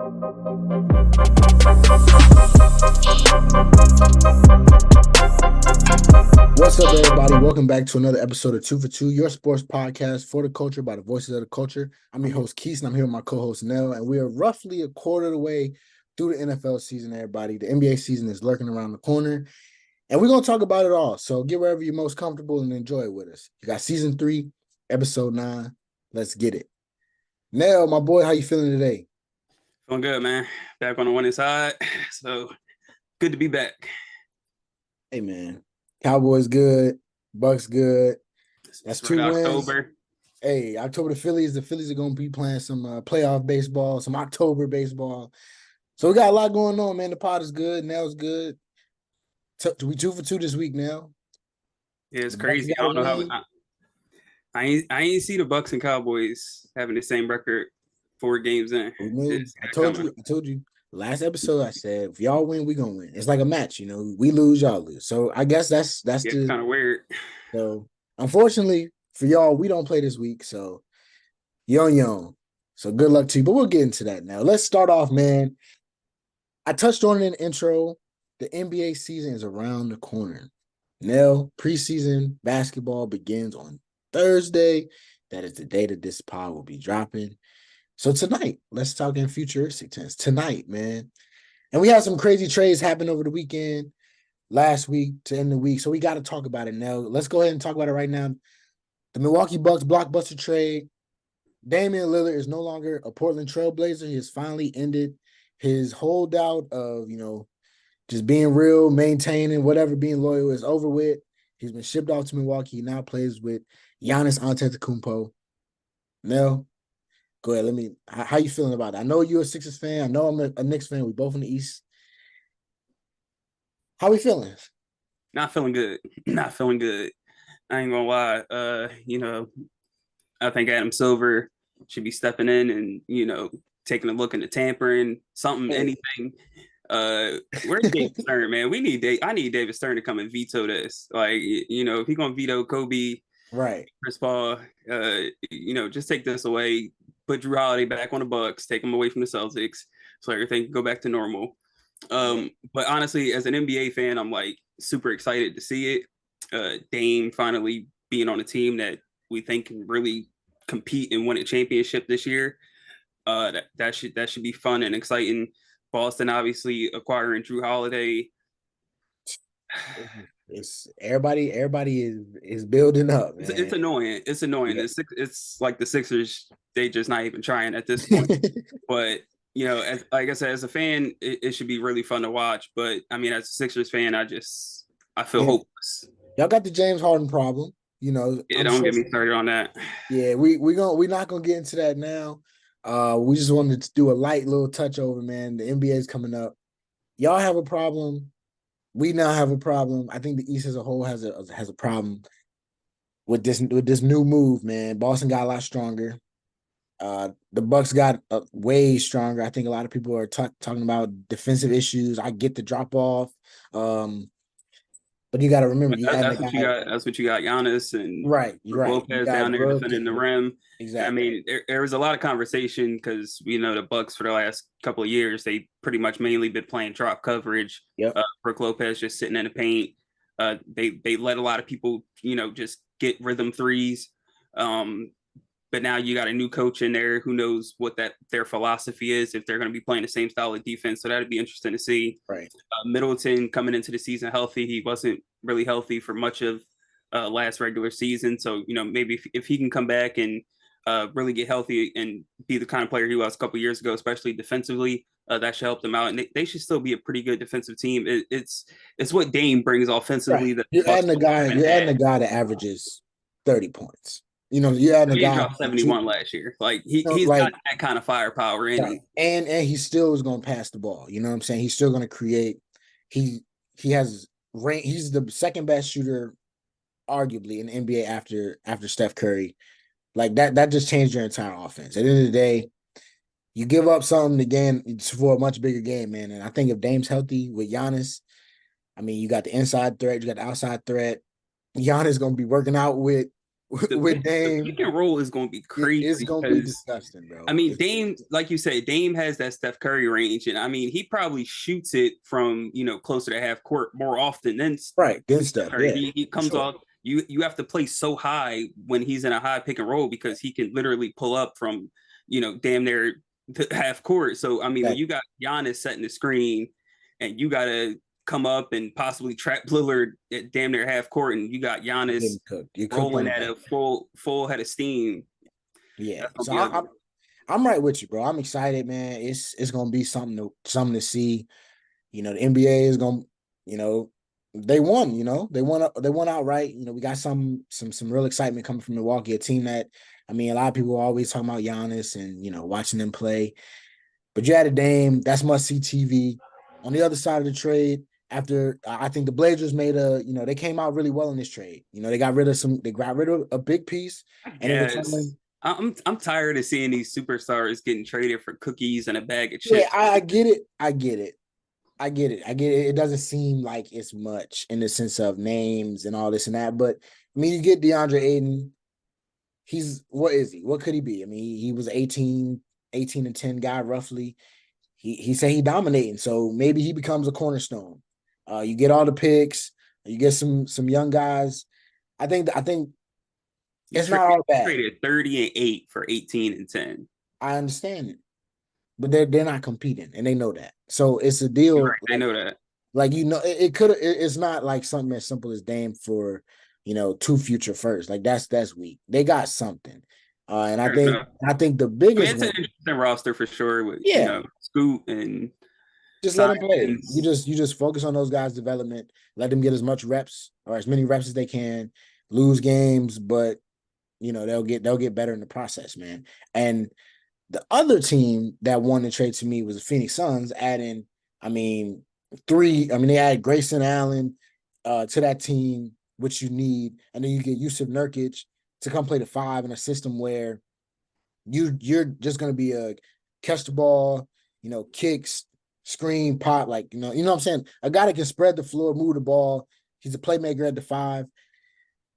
What's up, everybody? Welcome back to another episode of 2 for 2, your sports podcast for the culture by the voices of the culture. I'm your host, Quis, and I'm here with my co-host, Nell, and we are roughly a quarter of the way through the NFL season, everybody. The NBA season is lurking around the corner, and we're going to talk about it all. So get wherever you're most comfortable and enjoy it with us. You got season 3, episode 9. Let's get it. Nell, my boy, how you feeling today? Feeling good, man. Back on the winning side. So good to be back. Hey, man. Cowboys good. Bucks good. That's 2 wins. October. Hey, October, the Phillies are going to be playing some playoff baseball, some October baseball. So we got a lot going on, man. The pod is good. Nell's good. We 2 for 2 this week now. Yeah, it's crazy. I don't know how I ain't see the Bucks and Cowboys having the same record 4 games in. I told you. Last episode, I said, if y'all win, we gonna win. It's like a match, we lose, y'all lose. So I guess that's kind of weird. So unfortunately for y'all, we don't play this week. So young. So good luck to you. But we'll get into that now. Let's start off, man. I touched on it in the intro. The NBA season is around the corner. Nell, preseason basketball begins on Thursday. That is the day that this pod will be dropping. So tonight, let's talk in futuristic tense. Tonight, man. And we had some crazy trades happen over the weekend, last week to end the week. So we got to talk about it now. Let's go ahead and talk about it right now. The Milwaukee Bucks blockbuster trade. Damian Lillard is no longer a Portland Trailblazer. He has finally ended his holdout of, just being real, maintaining, whatever, being loyal is over with. He's been shipped off to Milwaukee. He now plays with Giannis Antetokounmpo. Nell, go ahead. How you feeling about it? I know you're a Sixers fan. I know I'm a Knicks fan. We both in the East. How we feeling? Not feeling good. Not feeling good. I ain't gonna lie. I think Adam Silver should be stepping in and, taking a look into tampering, anything. Where's David Stern, man? I need David Stern to come and veto this. Like, if he's gonna veto Kobe, right, Chris Paul, just take this away. Put Jrue Holiday back on the Bucks, take him away from the Celtics, so everything can go back to normal. But honestly, as an NBA fan, I'm like super excited to see it. Dame finally being on a team that we think can really compete and win a championship this year. That should be fun and exciting. Boston obviously acquiring Jrue Holiday. It's everybody is building up. Man. It's annoying. Yeah. It's like the Sixers. They just not even trying at this point. But like I said, as a fan, it should be really fun to watch. But I mean, as a Sixers fan, I feel hopeless. Y'all got the James Harden problem. Don't get me started on that. Yeah, we're not gonna get into that now. We just wanted to do a light little touch over, man. The NBA is coming up. Y'all have a problem. We now have a problem. I think the East as a whole has a problem with this new move, man. Boston got a lot stronger. The Bucks got way stronger. I think a lot of people are talking about defensive issues. I get the drop off, but you got to remember that's what you got. Giannis and Lopez down there defending the rim. Exactly. I mean, there was a lot of conversation because the Bucks for the last couple of years they pretty much mainly been playing drop coverage. Yep. Brook Lopez just sitting in the paint. They let a lot of people just get rhythm threes. But now you got a new coach in there who knows what their philosophy is, if they're going to be playing the same style of defense. So that'd be interesting to see. Right. Middleton coming into the season healthy. He wasn't really healthy for much of last regular season. So, maybe if he can come back and really get healthy and be the kind of player he was a couple years ago, especially defensively, that should help them out. And they should still be a pretty good defensive team. It's what Dame brings offensively. Right. You're adding a guy that averages 30 points. You had a guy dropped 71 last year. Like he's got that kind of firepower in him. And he still is going to pass the ball. You know what I'm saying? He's still going to create. He has range. He's the second best shooter, arguably, in the NBA after Steph Curry. Like that just changed your entire offense. At the end of the day, you give up something again for a much bigger game, man. And I think if Dame's healthy with Giannis, I mean, you got the inside threat, you got the outside threat. Giannis going to be working out with with The Dame. pick and roll is going to be It's crazy gonna be because disgusting, bro. I mean, Dame, like you said, Dame has that Steph Curry range, and I mean, he probably shoots it from closer to half court more often than Right, then Steph Steph, Curry. yeah, He for comes sure. off. You have to play so high when he's in a high pick and roll because he can literally pull up from damn near to half court. So I mean, when That you got Giannis setting the screen, and you got to come up and possibly trap Lillard at damn near half court, and you got you're Giannis getting cooked. You're cooked on rolling the at back. a full head of steam. Yeah. That's gonna So be ugly. I'm right with you, bro. I'm excited, man. It's gonna be something to see. The NBA is gonna, you know, they won. They won outright. We got some real excitement coming from Milwaukee, a team that, I mean, a lot of people are always talking about Giannis and watching them play. But you had a Dame. That's must see TV. On the other side of the trade, after I think the Blazers they came out really well in this trade. They got rid of a big piece, and in Yes. return, I'm tired of seeing these superstars getting traded for cookies and a bag of yeah, chips. I get it. I get it. I get it. I get it. It doesn't seem like it's much in the sense of names and all this and that. But I mean, you get DeAndre Ayton. What is he? What could he be? I mean, he was 18 and 10 guy roughly. He said he dominating, so maybe he becomes a cornerstone. You get all the picks, you get some young guys. I think You, it's tra- not you all bad. traded 30 and 8 for 18 and 10. I understand it, but they're not competing, and they know that. So it's a You're deal. right. I know that. Like it could. It's not like something as simple as Dame for two future first. Like that's weak. They got something, and I Fair think enough. I think the I mean, biggest it's an one, interesting roster for sure with, yeah, Scoot and just let them play. You Simons. just you just focus on those guys' development. Let them get as much reps or as many reps as they can. Lose games, but they'll get better in the process, man. And the other team that won the trade to me was the Phoenix Suns, adding, I mean, they add Grayson Allen to that team, which you need, and then you get Yusuf Nurkic to come play the five in a system where you're just gonna be a catch the ball, kicks, screen, pop, like what I'm saying. A guy that can spread the floor, move the ball. He's a playmaker at the five.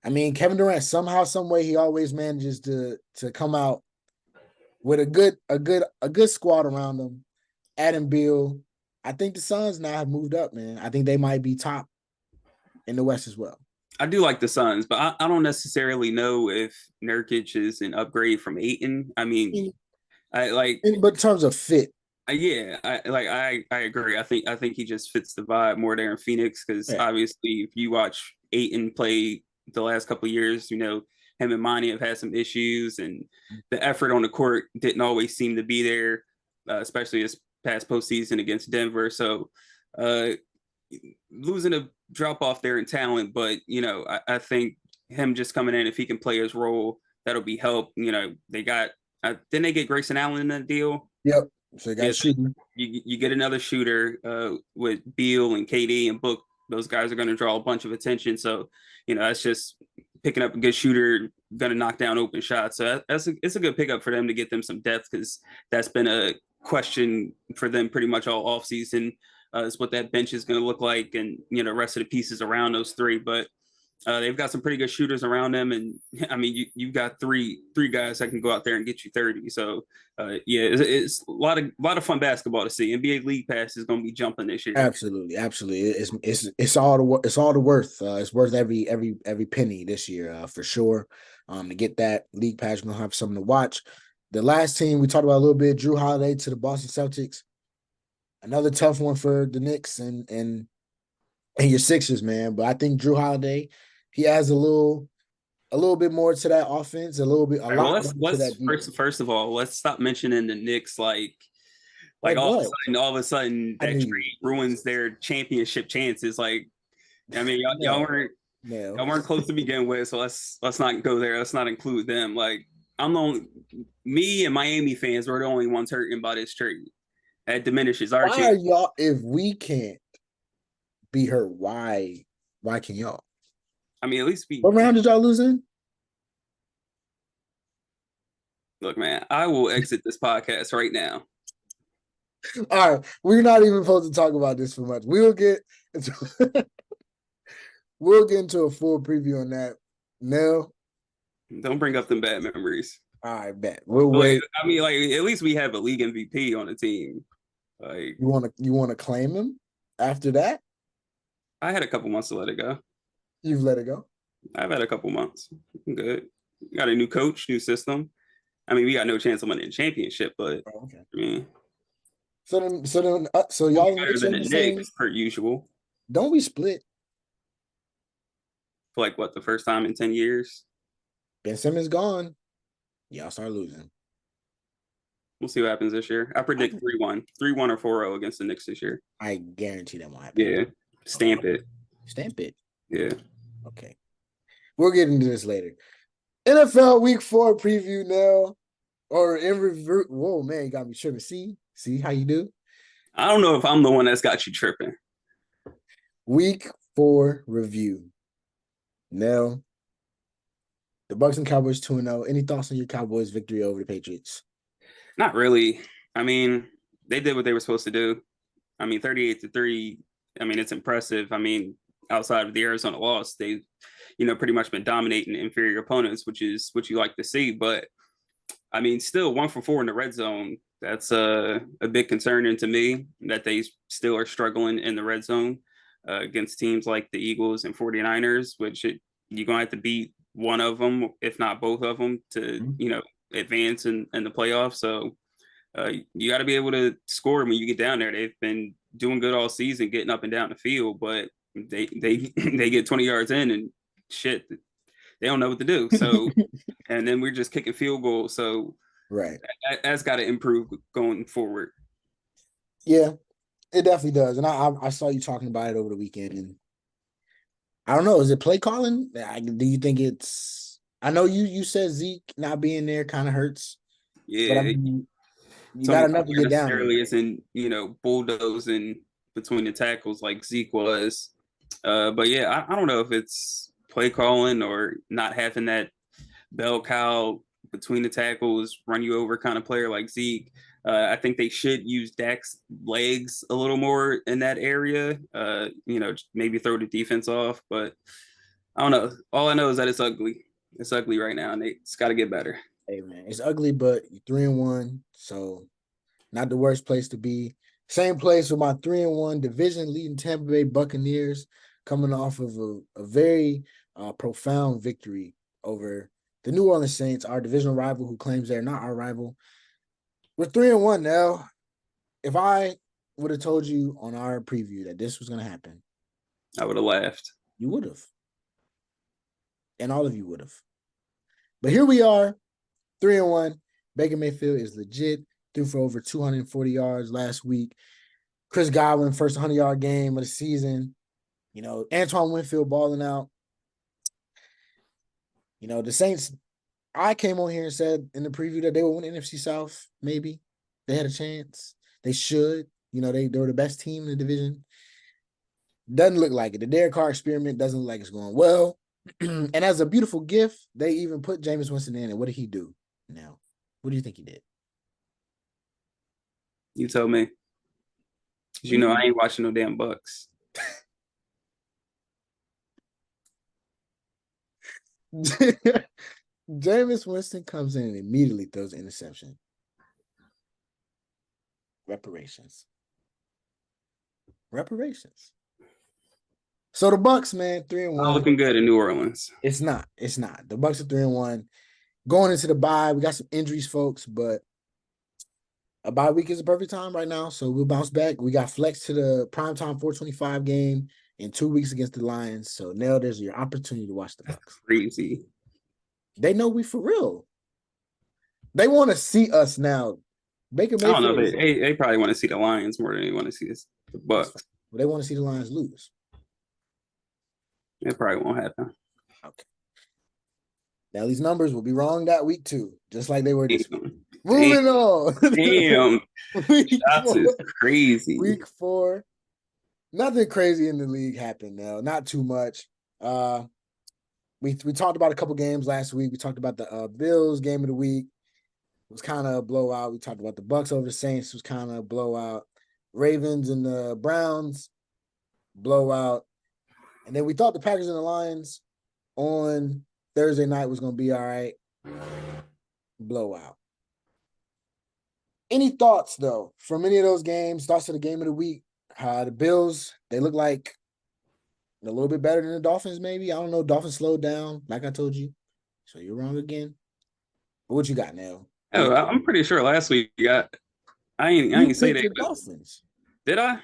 I mean, Kevin Durant somehow, some way, he always manages to come out with a good squad around them. Adam Beal. I think the Suns now have moved up, man. I think they might be top in the West as well. I do like the Suns, but I don't necessarily know if Nurkic is an upgrade from Aiton. I mean, I like But in terms of fit, yeah, I agree. I think he just fits the vibe more there in Phoenix because yeah, obviously if you watch Aiton play the last couple of years, him and Monty have had some issues and the effort on the court didn't always seem to be there, especially this past postseason against Denver. So uh, losing a drop off there in talent, but I think him just coming in if he can play his role, that'll be help. They got didn't they get Grayson Allen in that deal? yep. So you got to Yes, shoot. you get another shooter with Beal and KD and Book. Those guys are going to draw a bunch of attention. So, that's just picking up a good shooter, going to knock down open shots. So it's a good pickup for them to get them some depth because that's been a question for them pretty much all offseason. Is what that bench is going to look like, and the rest of the pieces around those three. But they've got some pretty good shooters around them, and I mean, you've got three guys that can go out there and get you 30. So, yeah, it's a lot of fun basketball to see. NBA League Pass is going to be jumping this year. Absolutely, absolutely. It's all the worth. It's worth every penny this year, for sure. To get that league pass, we're gonna have something to watch. The last team we talked about a little bit, Jrue Holiday to the Boston Celtics. Another tough one for the Knicks and your Sixers, man. But I think Jrue Holiday, he adds a little bit more to that offense, a All right, well, lot more to let's that defense. first of all, let's stop mentioning the Knicks like Like what? all of a sudden I that knew you. trade ruins their championship chances. Like, I mean, y'all No, weren't no. y'all weren't close to begin with, so let's not go there. Let's not include them. Like, I'm the only, me and Miami fans were the only ones hurting by this trade. That diminishes our Why are chance. y'all? If we can't be hurt, why can y'all? I mean, at least What round did y'all lose in? look, man. I will exit this podcast right now. All right, we're not even supposed to talk about this for much. We'll get into a full preview on that. Nell, Don't bring up them bad memories. All right, bet. We'll Like, wait. I mean, like at least we have a league MVP on the team. Like You wanna claim him after that? I had a couple months to let it go. You've let it go. I've had a couple months. I'm good. Got a new coach, new system. I mean, we got no chance of winning the championship, but Oh, okay. I mean, So we'll y'all be and the better Knicks are than in the the same. Knicks per usual. Don't we split? For like what the first time in 10 years. Ben Simmons gone. Y'all start losing. We'll see what happens this year. I I, predict 3-1, 3-1 or 4-0 against the Knicks this year. I guarantee that won't happen. Yeah, stamp it. Stamp it. Yeah. Okay. We'll get into this later. NFL Week 4 preview now. Or in review. Whoa, man, you got me tripping. See how you do? I don't know if I'm the one that's got you tripping. Week 4 review. Nell, the Bucks and Cowboys 2-0. Any thoughts on your Cowboys victory over the Patriots? Not really. I mean, they did what they were supposed to do. I mean, 38-3. I mean, it's impressive. I mean, outside of the Arizona loss, they've, pretty much been dominating inferior opponents, which is what you like to see. But I mean, still 1 for 4 in the red zone. That's a big concern to me that they still are struggling in the red zone against teams like the Eagles and 49ers, which you're going to have to beat one of them, if not both of them, to, advance in the playoffs. So you got to be able to score when you get down there. They've been doing good all season, getting up and down the field, but they they get 20 yards in and shit, they don't know what to do. So, and then we're just kicking field goals. So Right. that's got to improve going forward. Yeah, it definitely does. And I saw you talking about it over the weekend. And I don't know. Is it play calling? Do you think it's? I know you said Zeke not being there kind of hurts. But I Yeah, mean, you got some enough to get down there. necessarily isn't bulldozing between the tackles like Zeke was. But yeah, I don't know if it's play calling or not having that bell cow between the tackles, run you over kind of player like Zeke. I think they should use Dak's legs a little more in that area. Maybe throw the defense off, but I don't know. All I know is that it's ugly. It's ugly right now, and it's got to get better. Hey man, it's ugly, but you're 3-1, so not the worst place to be. Same place with my 3-1 division leading Tampa Bay Buccaneers, coming off of a very profound victory over the New Orleans Saints, our divisional rival, who claims they're not our rival. We're 3-1 now. If I would have told you on our preview that this was going to happen, I would have laughed. you would have, and all of you would have. But here we are, 3-1. Baker Mayfield is legit. Threw for over 240 yards last week. Chris Godwin, first 100-yard game of the season. Antoine Winfield balling out. The Saints, I came on here and said in the preview that they would win the NFC South, maybe. They had a chance. They should. They were the best team in the division. Doesn't look like it. The Derek Carr experiment doesn't look like it's going well. And as a beautiful gift, they even put Jameis Winston in. And what did he do now? What do you think he did? You tell me. Cause I ain't watching no damn Bucks. Jameis Winston comes in and immediately throws an interception. Reparations. So the Bucks, man, 3-1. Not looking good in New Orleans. It's not. The Bucks are 3-1. Going into the bye, we got some injuries, folks, but a bye week is a perfect time right now, so we'll bounce back. We got flex to the primetime 425 game in 2 weeks against the Lions. So now there's your opportunity to watch the Bucks. Crazy. They know we for real. They want to see us now. Baker Mayfield. I don't know. They probably want to see the Lions more than they want to see the Bucks. Well, they want to see the Lions lose. It probably won't happen. Okay. Now these numbers will be wrong that week too, just like they were this week. Damn. Moving on. Damn. That's crazy. Week 4. Nothing crazy in the league happened now. Not too much. We talked about a couple games last week. We talked about the Bills game of the week. It was kind of a blowout. We talked about the Bucks over the Saints. It was kind of a blowout. Ravens and the Browns, blowout. And then we thought the Packers and the Lions on Thursday night was going to be all right. Blowout. Any thoughts, though, from any of those games? Thoughts of the game of the week? The Bills, they look like a little bit better than the Dolphins, maybe. I don't know. Dolphins slowed down, like I told you. So you're wrong again. But what you got, Nell? Oh, I'm pretty sure last week I You ain't say picked that, the but Dolphins. did I?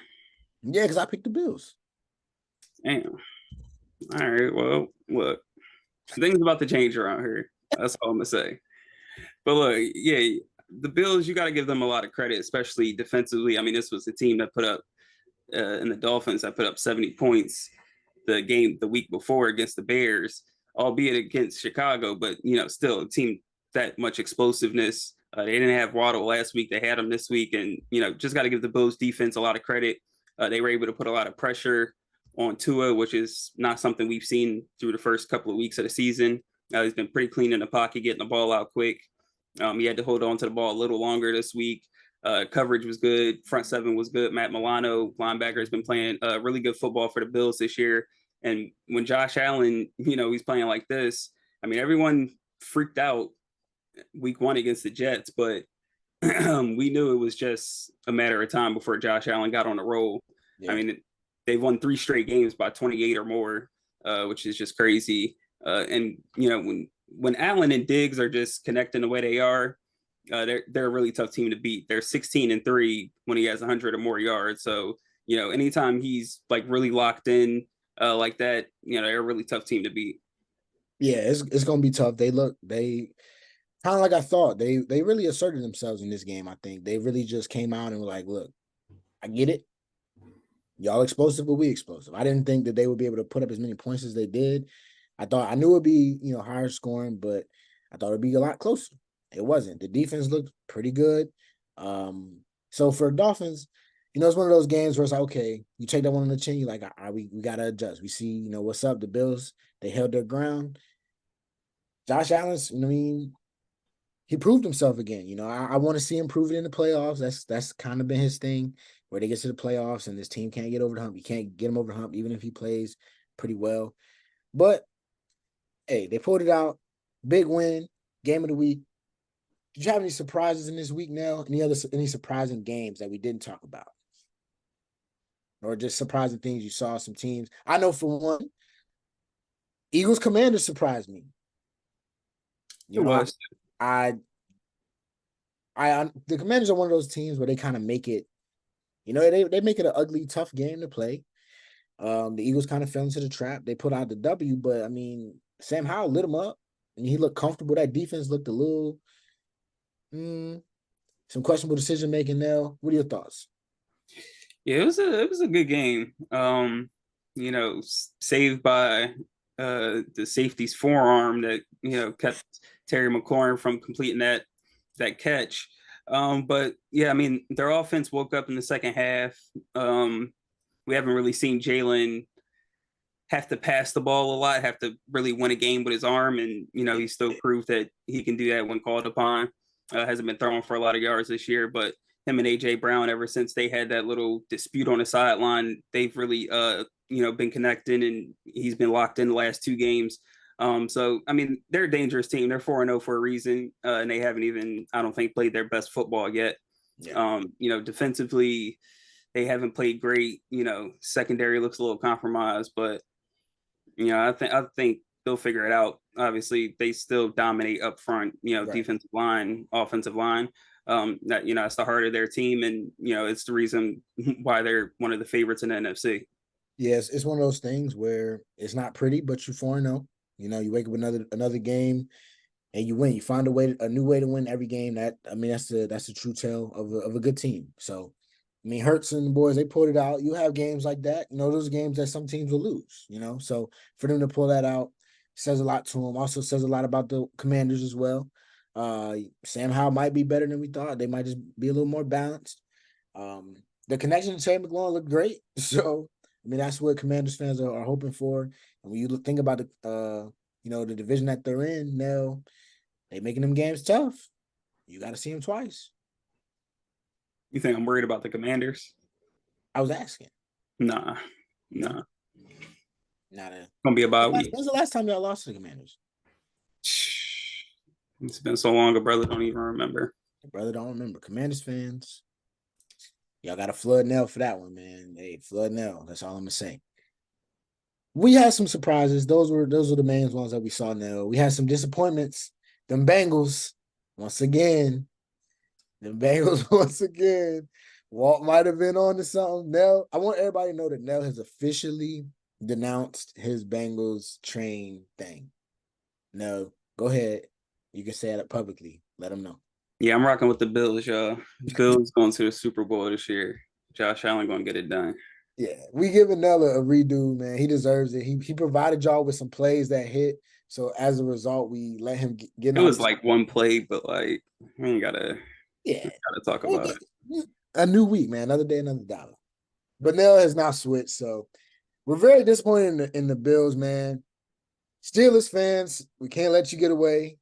Yeah, because I picked the Bills. Damn. All right. Well, look, things about to change around here. That's all I'm gonna say. But look, yeah, the Bills, you got to give them a lot of credit, especially defensively. I mean, this was a team that put up, and the Dolphins that put up 70 points the week before against the Bears, albeit against Chicago, but still a team that much explosiveness. They didn't have Waddle last week; they had him this week, and just got to give the Bills defense a lot of credit. They were able to put a lot of pressure on Tua, which is not something we've seen through the first couple of weeks of the season. He's been pretty clean in the pocket, getting the ball out quick. He had to hold on to the ball a little longer this week. Coverage was good. Front seven was good. Matt Milano, linebacker, has been playing really good football for the Bills this year. And when Josh Allen, he's playing like this, I mean, everyone freaked out week one against the Jets, but we knew it was just a matter of time before Josh Allen got on the roll. Yeah. I mean, they've won 3 straight games by 28 or more, which is just crazy. And when Allen and Diggs are just connecting the way they are, they're a really tough team to beat. They're 16-3 when he has 100 or more yards. So anytime he's like really locked in like that, they're a really tough team to beat. Yeah, it's gonna be tough. They kind of like I thought. They really asserted themselves in this game. I think they really just came out and were like, "Look, I get it. Y'all explosive, but we explosive." I didn't think that they would be able to put up as many points as they did. I knew it'd be higher scoring, but I thought it'd be a lot closer. It wasn't. The defense looked pretty good. So for Dolphins, it's one of those games where it's like, okay, you take that one on the chin, you're like, all right, we gotta adjust. We see, what's up. The Bills, they held their ground. Josh Allen's, he proved himself again. I want to see him prove it in the playoffs. That's kind of been his thing, where they get to the playoffs and this team can't get over the hump. You can't get him over the hump, even if he plays pretty well. But hey, they pulled it out. Big win, game of the week. Did you have any surprises in this week now? Any surprising games that we didn't talk about? Or just surprising things you saw some teams? I know for one, Eagles Commanders surprised me. It was. The Commanders are one of those teams where they kind of make it, they make it an ugly, tough game to play. The Eagles kind of fell into the trap. They put out the W, but I mean, Sam Howell lit him up, and he looked comfortable. That defense looked a little, some questionable decision making. Now, what are your thoughts? Yeah, it was a good game. Saved by the safety's forearm that kept Terry McLaurin from completing that catch. But yeah, I mean, their offense woke up in the second half. We haven't really seen Jalen have to pass the ball a lot, have to really win a game with his arm, and he still proved that he can do that when called upon. Hasn't been throwing for a lot of yards this year, but him and AJ Brown, ever since they had that little dispute on the sideline, they've really been connecting, and he's been locked in the last 2 games. So I mean, they're a dangerous team. They're 4-0 for a reason, and they haven't even, I don't think, played their best football yet. Yeah. Defensively, they haven't played great. Secondary looks a little compromised, but I think they'll figure it out. Obviously, they still dominate up front. Right. Defensive line, offensive line. It's the heart of their team, and it's the reason why they're one of the favorites in the NFC. Yes, it's one of those things where it's not pretty, but you're 4-0. You wake up another game and you win. You find a new way to win every game. That's the true tale of a good team. So, I mean, Hurts and the boys, they pulled it out. You have games like that. Those games that some teams will lose. So for them to pull that out says a lot to them. Also says a lot about the Commanders as well. Sam Howell might be better than we thought. They might just be a little more balanced. The connection to Terry McLaurin looked great. So, I mean, that's what Commanders fans are hoping for. And when you think about the division that they're in now, they making them games tough. You got to see them twice. You think I'm worried about the Commanders? I was asking. Nah. Not gonna be a bye week. When's the last time y'all lost to the Commanders? It's been so long, a brother don't even remember. Brother, don't remember. Commanders fans, y'all got to flood Nell for that one, man. Hey, flood Nell. That's all I'm gonna say. We had some surprises. Those were the main ones that we saw. Now we had some disappointments. Them Bengals once again. Them Bengals once again. Walt might have been on to something. Nell, I want everybody to know that Nell has officially denounced his Bengals train thing. No, go ahead. You can say it publicly. Let them know. Yeah, I'm rocking with the Bills, y'all. Bills going to the Super Bowl this year. Josh Allen gonna get it done. Yeah, we giving Nell a redo, man. He deserves it. He provided y'all with some plays that hit. So as a result, we let him get It out was of. like one play, but like we ain't Yeah, gotta talk about it. a new week, man. Another day, another dollar. But Nell has now switched, so we're very disappointed in the Bills, man. Steelers fans, we can't let you get away.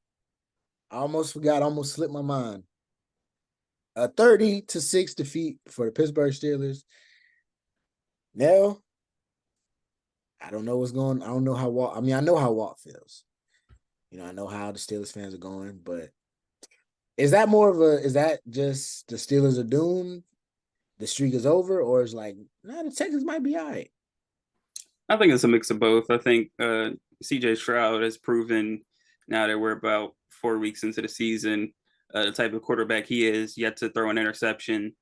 I almost forgot, almost slipped my mind. A 30-6 defeat for the Pittsburgh Steelers. Nell, I don't know what's going. I don't know how Walt. I mean, I know how Walt feels. I know how the Steelers fans are going, but is that more of a? Is that just the Steelers are doomed? The streak is over, or is like, nah, the Texans might be all right. I think it's a mix of both. I think CJ Stroud has proven now that we're about 4 weeks into the season, the type of quarterback he is, yet to throw an interception.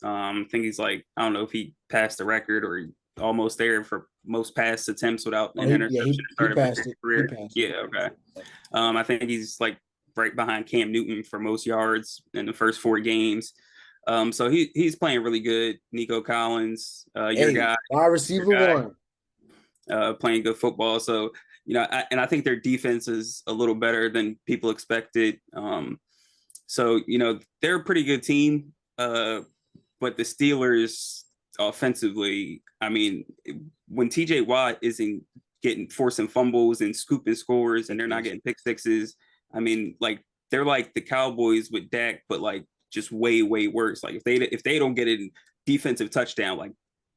I think he's like, I don't know if he passed the record or almost there for most pass attempts without Oh, an interception he started his passed it. He career. passed it. Yeah, okay. I think he's like right behind Cam Newton for most yards in the first 4 games. So he's playing really good. Nico Collins, your Hey, guy, wide receiver one. playing good football. So I think their defense is a little better than people expected. So they're a pretty good team. But the Steelers offensively, I mean, when TJ Watt isn't getting forcing fumbles and scooping scores and they're not getting pick sixes, I mean, like they're like the Cowboys with Dak, but like just way, way worse. Like if they don't get a defensive touchdown, like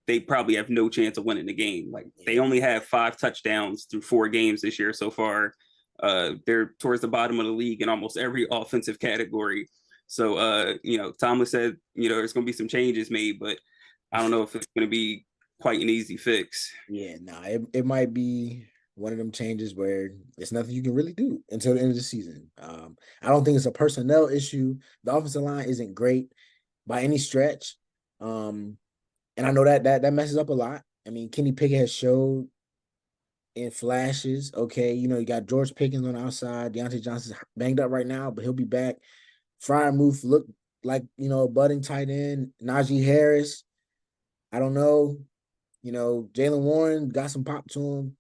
they probably have no chance of winning the game. Like they only have 5 touchdowns through 4 games this year so far. They're towards the bottom of the league in almost every offensive category. So, Thomas said, there's going to be some changes made, but I don't know if it's going to be quite an easy fix. Yeah, no, it might be one of them changes where it's nothing you can really do until the end of the season. I don't think it's a personnel issue. The offensive line isn't great by any stretch. And I know that messes up a lot. I mean, Kenny Pickett has showed in flashes. Okay, you got George Pickens on the outside. Deontay Johnson's banged up right now, but he'll be back. Fryermuth looked like a budding tight end. Najee Harris, I don't know. Jalen Warren got some pop to him.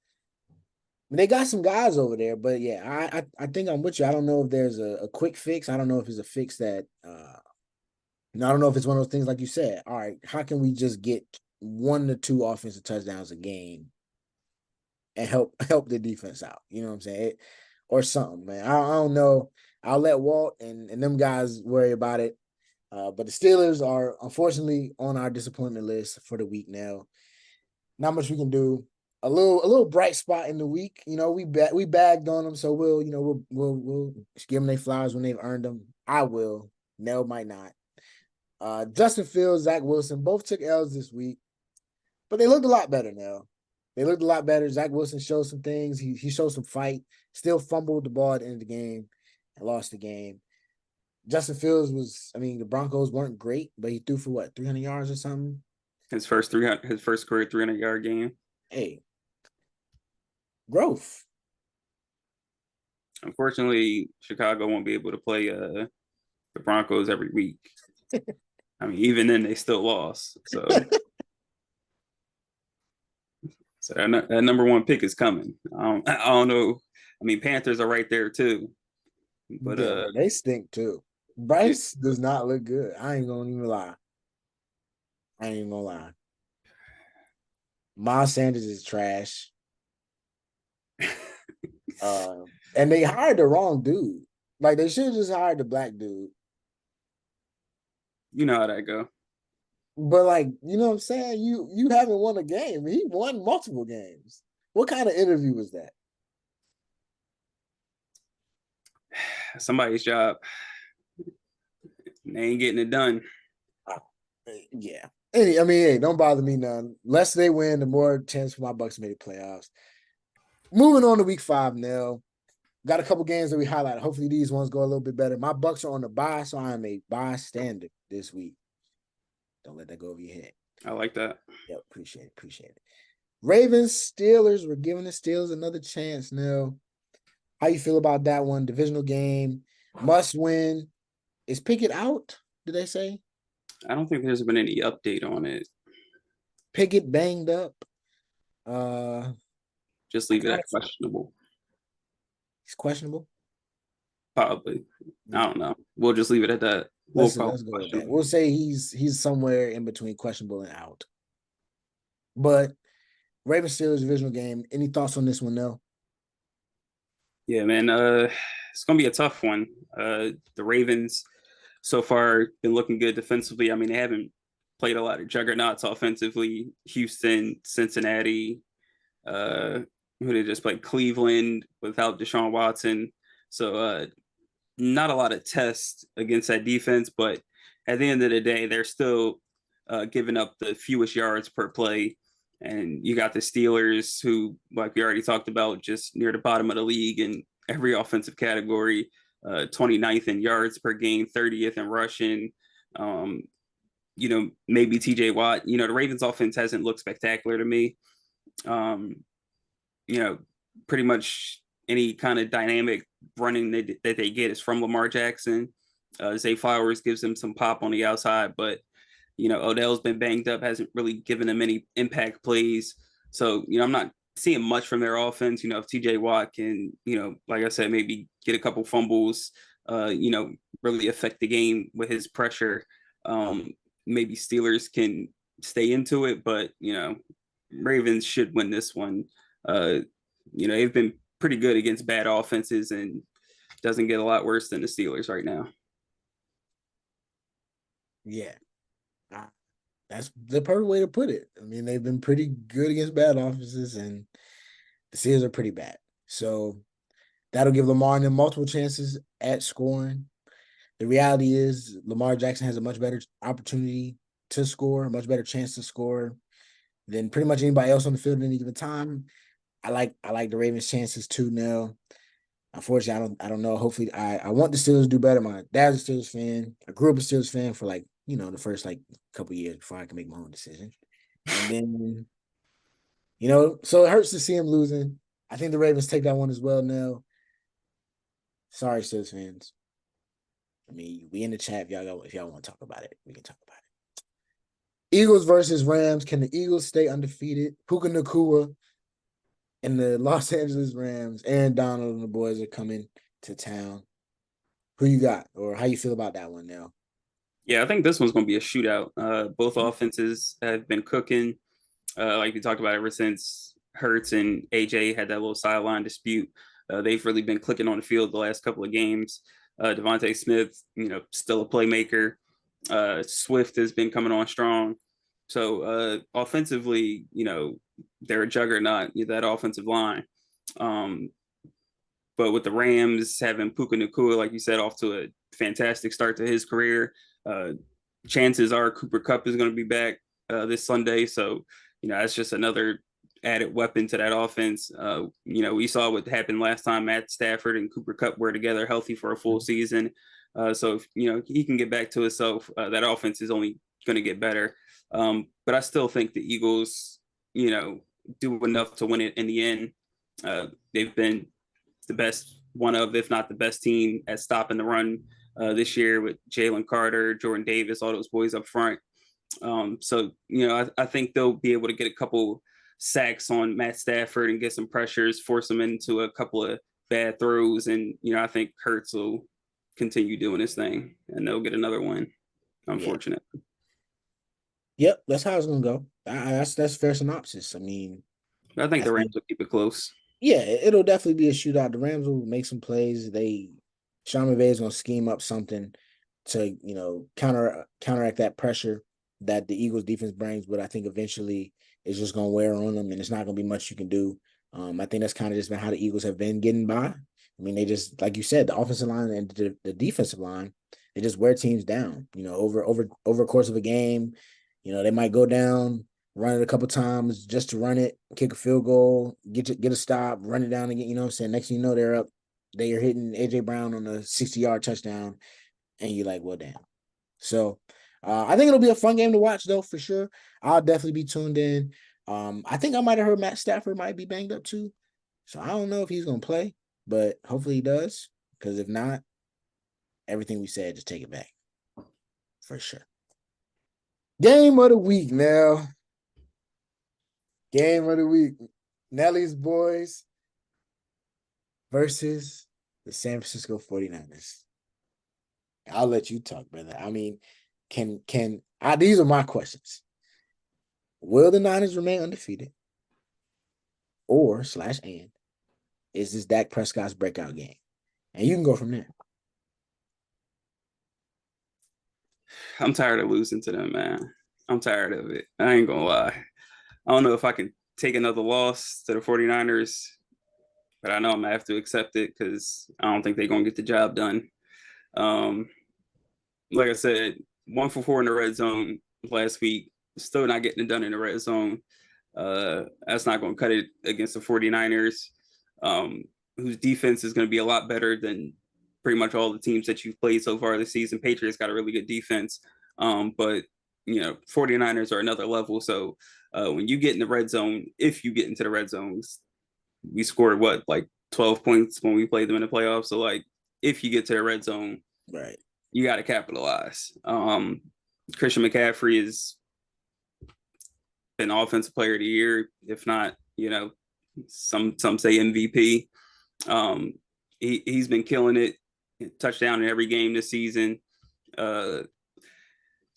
They got some guys over there, but yeah, I think I'm with you. I don't know if there's a quick fix. I don't know if it's a fix that I don't know if it's one of those things like you said. All right, how can we just get 1 to 2 offensive touchdowns a game and help the defense out? You know what I'm saying? Or something, man. I don't know. I'll let Walt and them guys worry about it. But the Steelers are unfortunately on our disappointment list for the week now. Not much we can do. A little bright spot in the week. We bagged on them, so we'll give them their flowers when they've earned them. I will. Nell might not. Justin Fields, Zach Wilson both took L's this week, but they looked a lot better now. They looked a lot better. Zach Wilson showed some things. He showed some fight. Still fumbled the ball at the end of the game and lost the game. Justin Fields the Broncos weren't great, but he threw for what, 300 yards or something? His first career 300-yard game. Hey, growth. Unfortunately, Chicago won't be able to play the Broncos every week. I mean, even then they still lost. So, that number 1 pick is coming. I don't know. I mean, Panthers are right there too, but Yeah, they stink too. Bryce does not look good. I ain't gonna even lie. Miles Sanders is trash. And they hired the wrong dude. Like they should have just hired the black dude. you know how that go. But like, you know what I'm saying? You haven't won a game. He won multiple games. What kind of interview was that? somebody's job. They ain't getting it done. Yeah. I mean, hey, don't bother me none. Less they win, the more chance for my Bucks to make the playoffs. Moving on to week 5 now. Got a couple games that we highlight. Hopefully these ones go a little bit better. My Bucks are on the bye, so I am a bystander this week. Don't let that go over your head. I like that. Yep, appreciate it. Ravens, Steelers, we're giving the Steelers another chance now. How you feel about that one? Divisional game, must win. Is Pickett out, did they say? I don't think there's been any update on it. Pickett banged up. Just leave it at questionable. He's questionable? Probably. I don't know. We'll just leave it at that. Let's go with that. We'll say he's somewhere in between questionable and out. But Ravens Steelers divisional game. Any thoughts on this one, Nell? Yeah, man. It's gonna be a tough one. The Ravens so far been looking good defensively. I mean, they haven't played a lot of juggernauts offensively. Houston, Cincinnati, who they just played Cleveland without Deshaun Watson. So not a lot of tests against that defense, but at the end of the day, they're still giving up the fewest yards per play. And you got the Steelers, who, like we already talked about, just near the bottom of the league in every offensive category, 29th in yards per game, 30th in rushing. Maybe TJ Watt. The Ravens offense hasn't looked spectacular to me. Pretty much any kind of dynamic running that they get is from Lamar Jackson. Zay Flowers gives them some pop on the outside, but Odell's been banged up, hasn't really given them any impact plays. So, I'm not seeing much from their offense. If TJ Watt can, like I said, maybe get a couple fumbles, really affect the game with his pressure. Maybe Steelers can stay into it, but, Ravens should win this one. They've been pretty good against bad offenses and doesn't get a lot worse than the Steelers right now. Yeah. That's the perfect way to put it. I mean, they've been pretty good against bad offenses, and the Steelers are pretty bad. So that'll give Lamar and them multiple chances at scoring. The reality is Lamar Jackson has a much better opportunity to score, a much better chance to score than pretty much anybody else on the field at any given time. I like the Ravens' chances too now. Unfortunately, I don't know. Hopefully, I want the Steelers to do better. My dad's a Steelers fan. I grew up a Steelers fan for the first couple years before I can make my own decision. And then, so it hurts to see him losing. I think the Ravens take that one as well now. Sorry, Steelers fans. I mean, we in the chat if y'all want to talk about it, we can talk about it. Eagles versus Rams. Can the Eagles stay undefeated? Puka Nacua and the Los Angeles Rams, Aaron Donald and the boys are coming to town. Who you got, or how you feel about that one now? Yeah, I think this one's going to be a shootout. Both offenses have been cooking, like we talked about ever since Hurts and AJ had that little sideline dispute. They've really been clicking on the field the last couple of games. Devontae Smith, still a playmaker. Swift has been coming on strong. So offensively, they're a juggernaut, that offensive line. But with the Rams having Puka Nacua, like you said, off to a fantastic start to his career, chances are Cooper Kupp is going to be back this Sunday. So, that's just another added weapon to that offense. We saw what happened last time. Matt Stafford and Cooper Kupp were together healthy for a full season. So if, he can get back to himself, that offense is only going to get better. But I still think the Eagles, do enough to win it in the end. They've been the best, one of, if not the best team at stopping the run this year with Jalen Carter, Jordan Davis, all those boys up front. So, I think they'll be able to get a couple sacks on Matt Stafford and get some pressures, force him into a couple of bad throws. And, I think Hurts will continue doing his thing and they'll get another win. Unfortunate. Yep, that's how it's gonna go. That's fair synopsis. I mean, I think the Rams will keep it close. Yeah, it'll definitely be a shootout. The Rams will make some plays. Sean McVay is gonna scheme up something to counteract that pressure that the Eagles defense brings, but I think eventually it's just gonna wear on them, and it's not gonna be much you can do. I think that's kind of just been how the Eagles have been getting by I mean, they just, like you said, the offensive line and the defensive line, they just wear teams down. Over a course of a game, they might go down, run it a couple times just to run it, kick a field goal, get a stop, run it down again. You know what I'm saying? Next thing you know, they're up. They are hitting AJ Brown on a 60-yard touchdown, and you're like, well, damn. So I think it'll be a fun game to watch, though, for sure. I'll definitely be tuned in. I think I might have heard Matt Stafford might be banged up too. So I don't know if he's gonna play, but hopefully he does. Because if not, everything we said, just take it back. For sure. Game of the week now. Game of the week. Nelly's boys versus the San Francisco 49ers. I'll let you talk, brother. I mean, these are my questions. Will the Niners remain undefeated? Or /and is this Dak Prescott's breakout game? And you can go from there. I'm tired of losing to them, man. I'm tired of it. I ain't gonna lie. I don't know if I can take another loss to the 49ers, but I know I'm gonna have to accept it because I don't think they're gonna get the job done. Like I said, 1 for 4 in the red zone last week. Still not getting it done in the red zone. That's not going to cut it against the 49ers, whose defense is going to be a lot better than pretty much all the teams that you've played so far this season. Patriots got a really good defense, but 49ers are another level. So when you get in the red zone, if you get into the red zones, we scored like 12 points when we played them in the playoffs. So like if you get to the red zone, right, you got to capitalize. Christian McCaffrey has been offensive player of the year, if not, some say MVP. He's been killing it, touchdown in every game this season. It's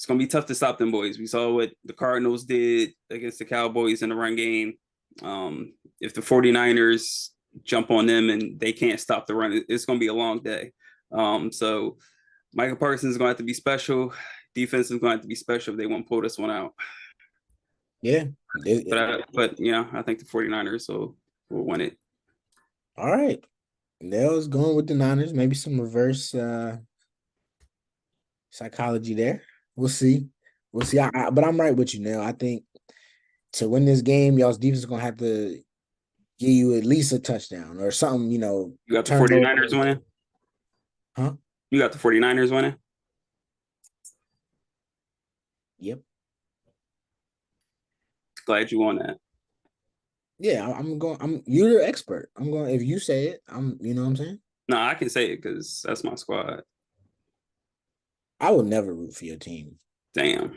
gonna be tough to stop them boys. We saw what the Cardinals did against the Cowboys in the run game. If the 49ers jump on them and they can't stop the run, it's gonna be a long day. So Michael Parsons is gonna have to be special. Defense is gonna have to be special if they won't pull this one out. Yeah. But I think the 49ers will win it. All right. Nell's going with the Niners. Maybe some reverse psychology there. We'll see. But I'm right with you, Nell. I think to win this game, y'all's defense is going to have to give you at least a touchdown or something, You got the 49ers winning? Huh? You got the 49ers winning? Yep. Glad you won that. Yeah, you're the expert. I'm going, if you say it, you know what I'm saying? No, I can say it because that's my squad. I will never root for your team. Damn.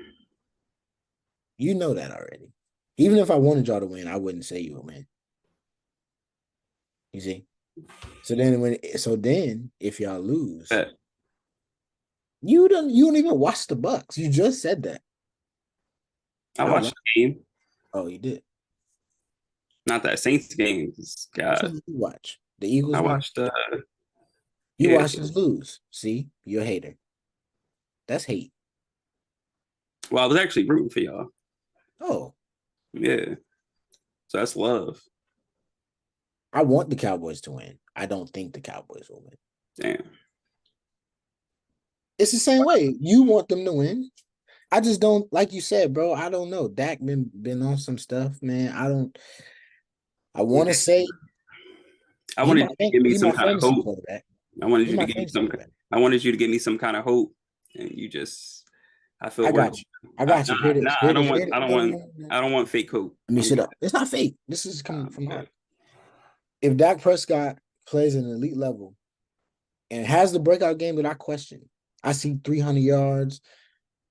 You know that already. Even if I wanted y'all to win, I wouldn't say you would win. You see? So then if y'all lose, you don't even watch the Bucks. You just said that. I watched the game. Oh, you did. Not that Saints game. God. You watch the Eagles. I watched. You watched us lose. See, you're a hater. That's hate. Well, I was actually rooting for y'all. Oh, yeah. So that's love. I want the Cowboys to win. I don't think the Cowboys will win. Damn. It's the same way. You want them to win. I just don't, like you said, bro. I don't know. Dak been on some stuff, man. I want to say. I wanted you to give me some kind of hope. I wanted you to give me I wanted you to give me some kind of hope, and you just. I got you. I got you. I don't want fake hope. Let me shut up. It's not fake. This is coming from heart. If Dak Prescott plays an elite level and has the breakout game that I question, I see 300 yards,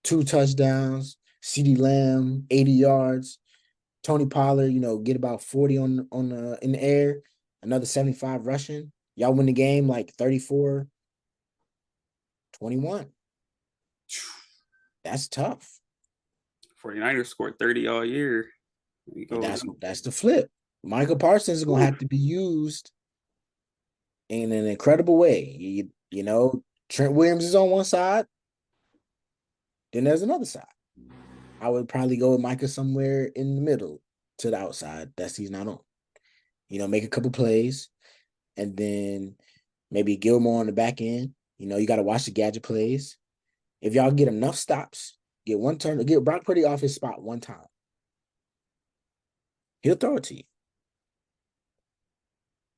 2 touchdowns, CeeDee Lamb, 80 yards, Tony Pollard, get about 40 in the air, another 75 rushing. Y'all win the game like 34-21. That's tough. 49ers scored 30 all year. That's the flip. Michael Parsons is going to have to be used in an incredible way. Trent Williams is on one side. Then there's another side. I would probably go with Micah somewhere in the middle to the outside. He's not on. Make a couple plays. And then Maybe Gilmore on the back end. You got to watch the gadget plays. If y'all get enough stops, get Brock Purdy off his spot one time, he'll throw it to you.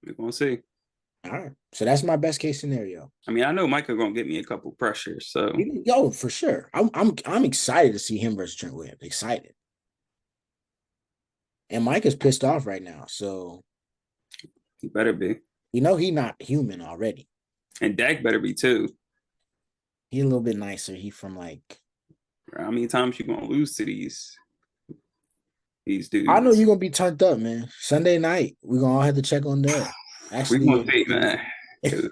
We're gonna see. All right. So that's my best case scenario. I mean, I know Micah gonna get me a couple pressures, so Yo, for sure. I'm excited to see him versus Trent Williams. Excited. And Mike is pissed off right now. So he better be. He not human already. And Dak better be too. He a little bit nicer. He from like how many times you gonna lose to these dudes? I know you're gonna be turned up, man. Sunday night, we're gonna all have to check on Nell. Actually, we gonna see, man. If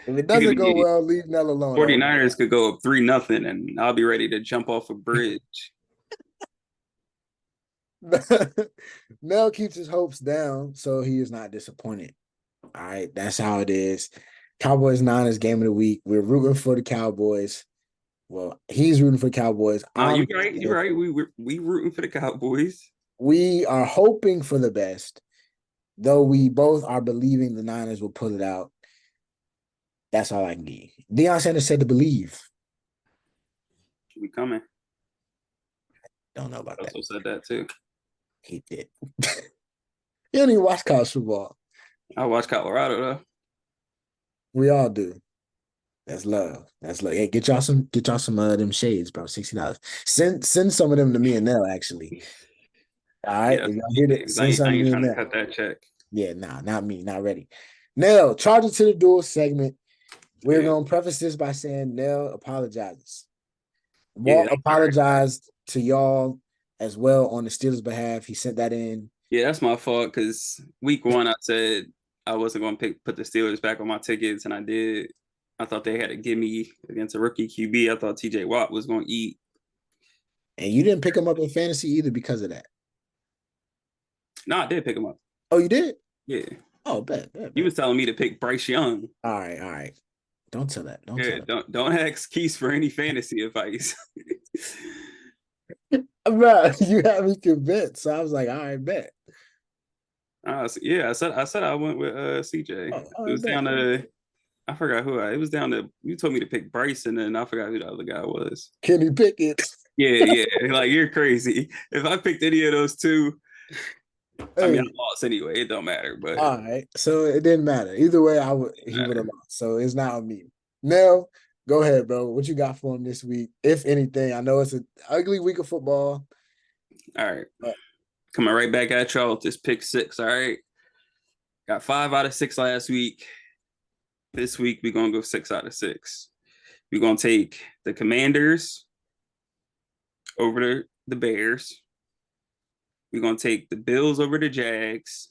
it doesn't go well, leave Nell alone. 49ers could go up 3-0 and I'll be ready to jump off a bridge. Nell keeps his hopes down, so he is not disappointed. All right, that's how it is. Cowboys Niners game of the week. We're rooting for the Cowboys. Well, he's rooting for the Cowboys. You're right. You're right. We rooting for the Cowboys. We are hoping for the best, though we both are believing the Niners will pull it out. That's all I can give. Deion Sanders said to believe. We coming. Don't know about that. Also said that too. He did. You don't even watch college football. I watch Colorado though. We all do. That's love. That's love. Hey, get y'all some them shades, bro. $60. Send some of them to me and Nell, actually. All right. Yeah, if y'all hear it, send some to me and Nell. Cut that check. Yeah, nah, not me. Not ready. Nell, charge it to the duel segment. We're gonna preface this by saying Nell apologizes. Walt apologized to y'all as well on the Steelers' behalf. He sent that in. Yeah, that's my fault because week 1 I said I wasn't going to put the Steelers back on my tickets, and I did. I thought they had to give me against a rookie QB. I thought TJ Watt was going to eat. And you didn't pick him up in fantasy either because of that. No, I did pick him up. Oh, you did? Yeah. Oh, bet. You was telling me to pick Bryce Young. All right. Don't tell that. Don't ask Quis for any fantasy advice. Bro, you had me convinced. So I was like, all right, bet. Yeah, I said I went with CJ. It was down to I forgot who it was down to. You told me to pick Bryce, and then I forgot who the other guy was. Kenny Pickett. Yeah. Like you're crazy. If I picked any of those two, I mean I lost anyway. It don't matter. But all right, so it didn't matter either way. He would have lost. So it's not on me. Nell, go ahead, bro. What you got for him this week, if anything? I know it's an ugly week of football. All right. Coming right back at y'all with this pick 6. All right. Got 5 out of 6 last week. This week, we're going to go 6 out of 6. We're going to take the Commanders over the Bears. We're going to take the Bills over the Jags.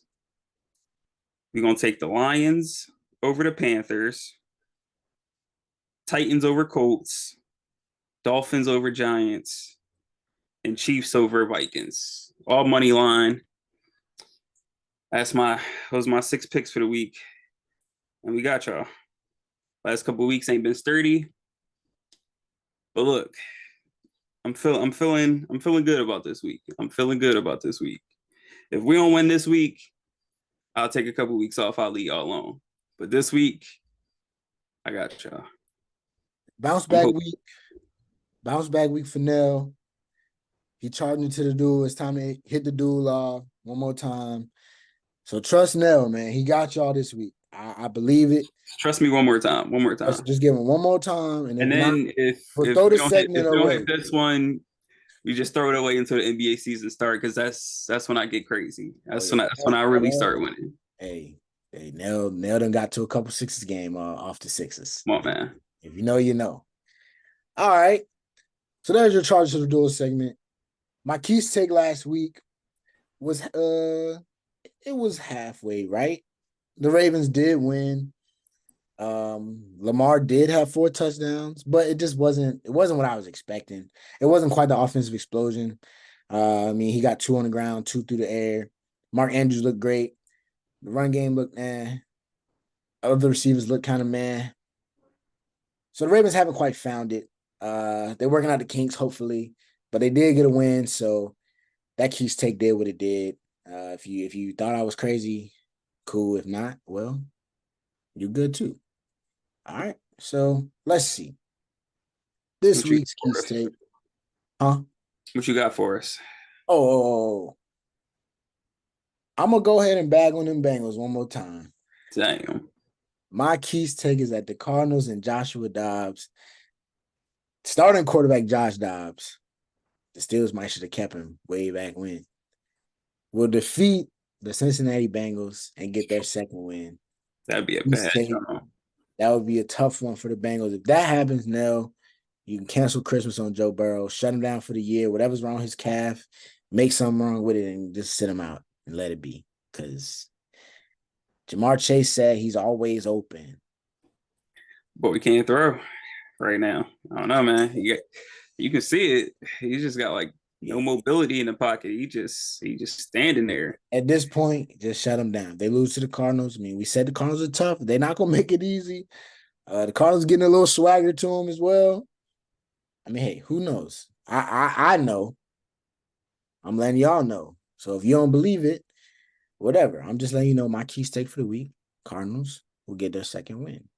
We're going to take the Lions over the Panthers. Titans over Colts. Dolphins over Giants. And Chiefs over Vikings. All money line. Those my 6 picks for the week. And we got y'all. Last couple of weeks ain't been sturdy. But look, I'm feeling good about this week. I'm feeling good about this week. If we don't win this week, I'll take a couple of weeks off. I'll leave y'all alone. But this week, I got y'all. Bounce back week for Nell. He charging to the duel. It's time to hit the duel off one more time. So trust Nell, man. He got y'all this week. I believe it. Trust me one more time. Just give him one more time. And then if we don't hit this one, we just throw it away until the NBA season start because that's when I get crazy. That's when I really start winning. Hey, Nell done got to a couple Sixers game off the Sixers. Come on, man. If you know, you know. All right. So there's your charge to the duel segment. My Quis take last week was it was halfway, right? The Ravens did win. Lamar did have 4 touchdowns, but it wasn't what I was expecting. It wasn't quite the offensive explosion. I mean, he got 2 on the ground, 2 through the air. Mark Andrews looked great. The run game looked Other receivers looked kind of meh. So the Ravens haven't quite found it. They're working out the kinks, hopefully, but they did get a win. So that Quis take did what it did. If you thought I was crazy, cool. If not, well, you're good too. All right. So let's see. This What you week's got key for us? state. Huh? What you got for us? Oh, I'm gonna go ahead and bag on them Bengals one more time. Damn. My Keys take is that the Cardinals and Joshua Dobbs, starting quarterback Josh Dobbs, the Steelers might should have kept him way back when, will defeat the Cincinnati Bengals and get their second win. That'd be a Keys bad take, show. that would be a tough one for the Bengals. If that happens, Nell, you can cancel Christmas on Joe Burrow, shut him down for the year, whatever's wrong with his calf, make something wrong with it, and just sit him out and let it be. Because Jamar Chase said he's always open. But we can't throw right now. I don't know, man. You can see it. He just got like no Yeah. mobility in the pocket. He just standing there. At this point, just shut them down. They lose to the Cardinals. I mean, we said the Cardinals are tough. They're not gonna make it easy. The Cardinals getting a little swagger to them as well. I mean, hey, who knows? I know. I'm letting y'all know. So if you don't believe it, whatever. I'm just letting you know my key stake for the week. Cardinals will get their second win.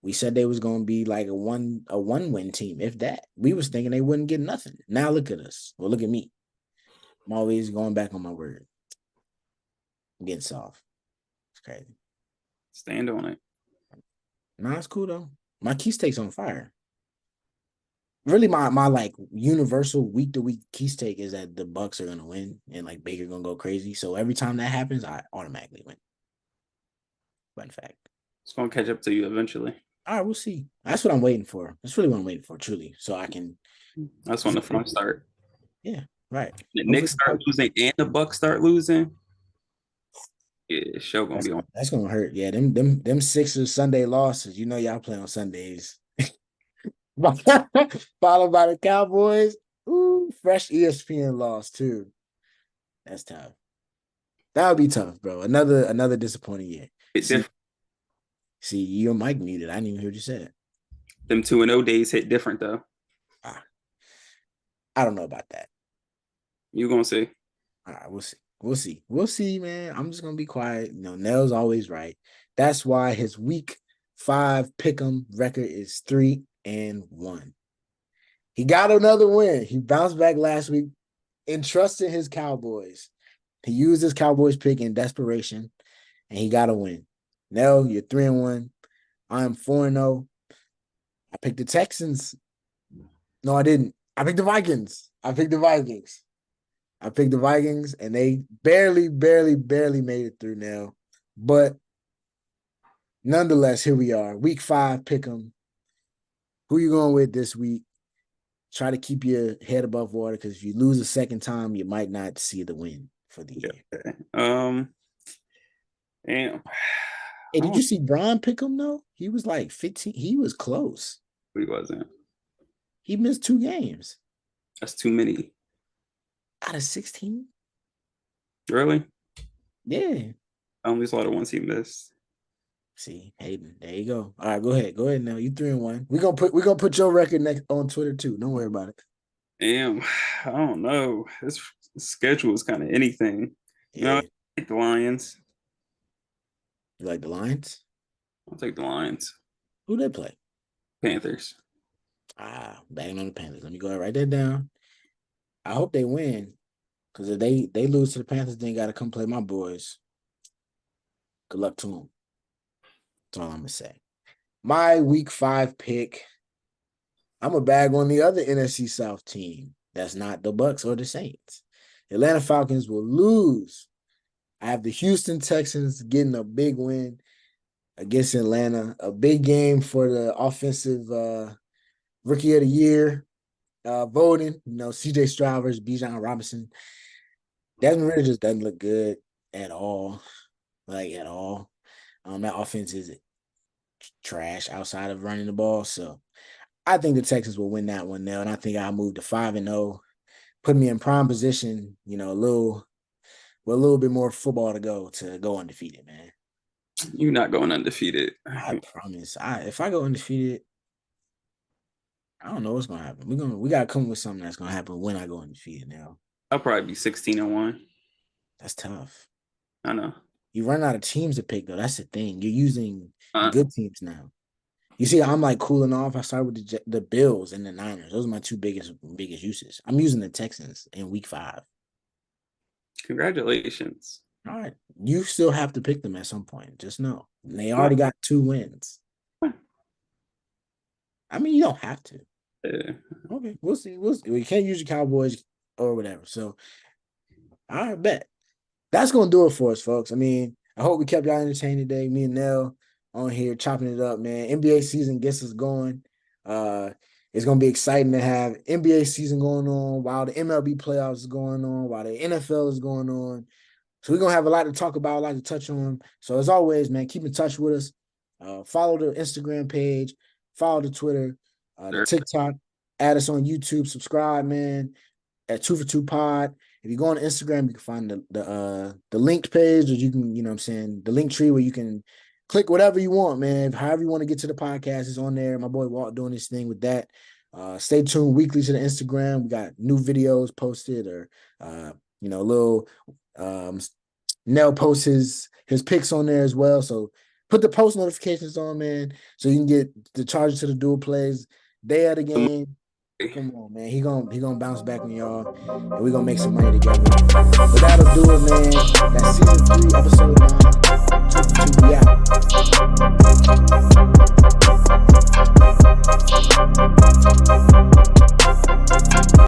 We said they was gonna be like a one win team, if that. We was thinking they wouldn't get nothing. Now look at us. Well, look at me. I'm always going back on my word. I'm getting soft. It's crazy. Stand on it. Nah, it's cool though. My key stake's on fire. Really, my like universal week to week key stake is that the Bucks are gonna win and like Baker gonna go crazy. So every time that happens, I automatically win. Fun fact. It's gonna catch up to you eventually. All right, we'll see. That's what I'm waiting for. That's really what I'm waiting for, truly. So I can. That's when the fun start. Yeah, right. The Hopefully, Knicks start losing and the Bucks start losing. Yeah, show gonna that's be on. that's gonna hurt. Yeah, them Sixers Sunday losses. You know, y'all play on Sundays. Followed by the Cowboys. Ooh, fresh ESPN loss too. That's tough. That would be tough, bro. Another disappointing year. Hit See, different. see, your mic muted. I didn't even hear what you said. Them 2-0 days hit different though. Ah, I don't know about that. You gonna see. All right, we'll see. We'll see. We'll see, man. I'm just gonna be quiet. You know, Nell's always right. That's why his week 5 pick'em record is 3-1. He got another win. He bounced back last week, entrusted his Cowboys. He used his Cowboys pick in desperation, and he got a win. Nell, you're 3-1. I am 4-0. I picked the Texans. No, I didn't. I picked the Vikings. I picked the Vikings. I picked the Vikings, and they barely made it through now. But nonetheless, here we are. Week 5, pick them. Who you going with this week? Try to keep your head above water because if you lose a second time, you might not see the win for the year. Damn. Hey, did you see Brian pick him though? He was like 15. He was close. He wasn't. He missed 2 games That's too many. out of 16. Really? Yeah. I only saw the ones he missed. See, Hayden, there you go. All right, go ahead. Go ahead now. You 3-1. We're gonna put your record next on Twitter too. Don't worry about it. Damn. I don't know. This schedule is kind of anything. You know, Yeah. I take the Lions. You like the Lions? I'll take the Lions. Who they play? Panthers. Banging on the Panthers. Let me go ahead and write that down. I hope they win. Because if they lose to the Panthers, then gotta come play my boys. Good luck to them. That's all I'm gonna say. My week 5 pick. I'm a bag on the other NFC South team. That's not the Bucks or the Saints. Atlanta Falcons will lose. I have the Houston Texans getting a big win against Atlanta. A big game for the offensive rookie of the year voting. You know, CJ Stroud versus Bijan Robinson. Desmond Ridder just doesn't look good at all. Like at all. That offense is trash outside of running the ball. So I think the Texans will win that one now. And I think I'll move to 5-0. Put me in prime position, you know, a little bit more football to go undefeated, man. You're not going undefeated. I promise. If I go undefeated, I don't know what's gonna happen. We gotta come with something that's gonna happen when I go undefeated now. I'll probably be 16-1. That's tough. I know. You run out of teams to pick though. That's the thing. You're using Uh, good teams now. You see, I'm like cooling off. I started with the Bills and the Niners. Those are my two biggest uses. I'm using the Texans in week 5. Congratulations. All right. You still have to pick them at some point. Just know. They Well, already got 2 wins. I mean, you don't have to. Okay, we'll see. We'll see. We can't use the Cowboys or whatever. So, all right, bet. That's gonna do it for us, folks. I mean, I hope we kept y'all entertained today. Me and Nell on here chopping it up, man. NBA season gets us going. Uh, it's gonna be exciting to have NBA season going on while the MLB playoffs is going on, while the NFL is going on. So we're gonna have a lot to talk about, a lot to touch on. So as always, man, keep in touch with us. Follow the Instagram page, follow the Twitter, the sure. TikTok, add us on YouTube, subscribe, man, at 2 for 2 Pod. If you go on Instagram, you can find the linked page, or you can, you know what I'm saying, the link tree where you can click whatever you want, man. However you want to get to the podcast is on there. My boy Walt doing his thing with that. Stay tuned weekly to the Instagram. We got new videos posted, or little Nell posts his picks on there as well. So put the post notifications on, man, so you can get the charges to the dual plays day of the game. Come on, man. He gonna bounce back on y'all, and we're gonna make some money together. But that'll do it, man. That's season 3, episode 9. 2 for 2, we out.